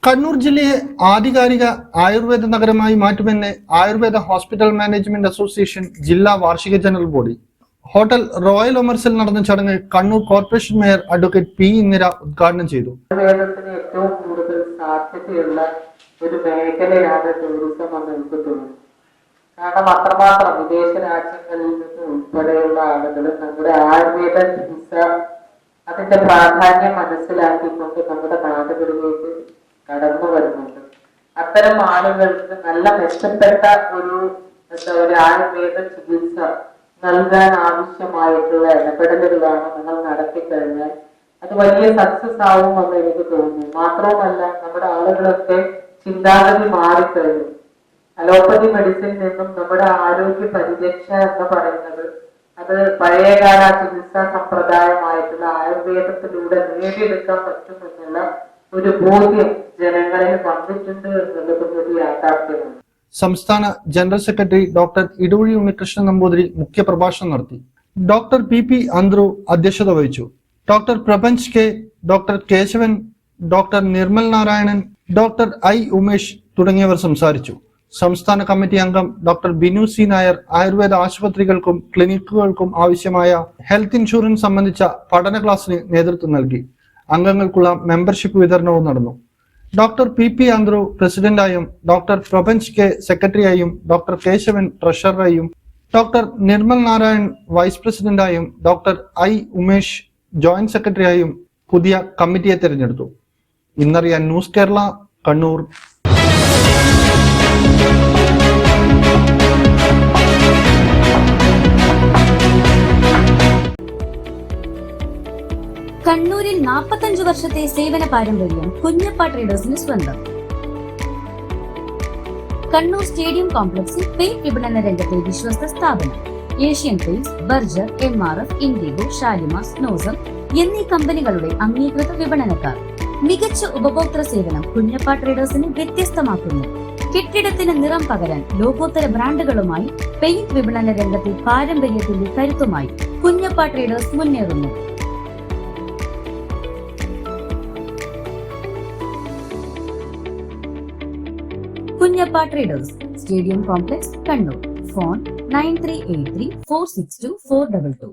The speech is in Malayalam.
കണ്ണൂർ ജില്ലയെ ആധികാരിക ആയുർവേദ നഗരമായി മാറ്റുമെന്ന് ആയുർവേദ ഹോസ്പിറ്റൽ മാനേജ്മെന്റ് അസോസിയേഷൻ ജില്ലാ വാർഷിക ജനറൽ ബോഡി. ഹോട്ടൽ റോയൽ ഒമർസിൽ നടന്ന ചടങ്ങ് Kannur corporation mayor advocate P Indira ഉദ്ഘാടനം ചെയ്തു. ആയുർവേദത്തിന് ഏറ്റവും കൂടുതൽ സാധ്യതയുള്ള ഒരു മേഖലയാണ് ടൂറിസം എന്ന് എനിക്ക് തോന്നുന്നു. കാരണം അത്രമാത്രം വിദേശ രാജ്യങ്ങളിൽ നിന്ന് ഉൾപ്പെടെയുള്ള ആളുകൾ നമ്മുടെ ആയുർവേദ ചികിത്സ അതിന്റെ പ്രാധാന്യം മനസ്സിലാക്കിക്കൊണ്ട് നമ്മുടെ നാടുകളിലേക്ക് കടന്നു വരുന്നുണ്ട്. അത്തരം ആളുകൾക്ക് നല്ല മെച്ചപ്പെട്ട ഒരു ആയുർവേദ ചികിത്സ നൽകാൻ ആവശ്യമായിട്ടുള്ള ഇടപെടലുകളാണ് നിങ്ങൾ നടത്തിക്കഴിഞ്ഞാൽ അത് വലിയ സക്സസ് ആവുമെന്ന് എനിക്ക് തോന്നുന്നു. മാത്രവുമല്ല, നമ്മുടെ ആളുകളൊക്കെ ചിന്താഗതി മാറിക്കഴിഞ്ഞു. അലോപ്പതി മെഡിസിൻ നിന്നും നമ്മുടെ ആരോഗ്യ പരിരക്ഷ എന്ന് പറയുന്നത് അത് പഴയകാല ചികിത്സാ സമ്പ്രദായമായിട്ടുള്ള ആയുർവേദത്തിലൂടെ നേടിയെടുക്കാൻ പറ്റുമെന്നുള്ള ഒരു ബോധ്യം ജനങ്ങളിൽ വന്നിട്ടുണ്ട് എന്നുള്ളത് ഒരു യാഥാർത്ഥ്യമാണ്. സംസ്ഥാന general secretary doctor Edoozhi Unnikrishnan Namboothiri മുഖ്യപ്രഭാഷണം നടത്തി. ഡോക്ടർ പി അന്ത്രു അധ്യക്ഷത വഹിച്ചു. Doctor Prapanch K, doctor Kesavan, doctor Nirmal Narayanan, doctor Umesh തുടങ്ങിയവർ സംസാരിച്ചു. സംസ്ഥാന കമ്മിറ്റി അംഗം ഡോക്ടർ ബിനു സി നായർ ആയുർവേദ ആശുപത്രികൾക്കും ക്ലിനിക്കുകൾക്കും ആവശ്യമായ ഹെൽത്ത് ഇൻഷുറൻസ് സംബന്ധിച്ച പഠന ക്ലാസ്സിന് നേതൃത്വം നൽകി. അംഗങ്ങൾക്കുള്ള മെമ്പർഷിപ്പ് വിതരണവും നടന്നു. ഡോക്ടർ പി അന്ത്രു പ്രസിഡന്റായും ഡോക്ടർ പ്രപഞ്ച് കെ സെക്രട്ടറിയായും ഡോക്ടർ കേശവൻ ട്രഷററായും ഡോക്ടർ നിർമ്മൽ നാരായൺ വൈസ് പ്രസിഡന്റായും ഡോക്ടർ ഉമേഷ് ജോയിന്റ് സെക്രട്ടറിയായും പുതിയ കമ്മിറ്റിയെ തിരഞ്ഞെടുത്തു. ഇന്നറിയാൻ ന്യൂസ് കേരള, കണ്ണൂർ. കണ്ണൂരിൽ 45 വർഷത്തെ സേവന പാരമ്പര്യം കുഞ്ഞപ്പ ട്രേഡേഴ്സിന് സ്വന്തം. കണ്ണൂർ സ്റ്റേഡിയം കോംപ്ലക്സിൽ പെയിന്റ് വിപണന രംഗത്തെ വിശ്വസ്ത സ്ഥാപനം. Asian paints, Berger, MRF, IndiGo, Shalimar, സ്നോസം എന്നീ കമ്പനികളുടെ അംഗീകൃത വിപണനക്കാർ. മികച്ച ഉപഭോക്തൃ സേവനം കുഞ്ഞപ്പ ട്രേഡേഴ്സിനെ വ്യത്യസ്തമാക്കുന്നു. കെട്ടിടത്തിന് നിറം പകരാൻ ലോകോത്തര ബ്രാൻഡുകളുമായി പെയിന്റ് വിപണന രംഗത്തെ പാരമ്പര്യത്തിന്റെ കരുത്തുമായി കുഞ്ഞപ്പ ട്രേഡേഴ്സ് മുന്നേറുന്നു. Kunjappa traders, stadium complex, Kannur. Phone 9383 462 422.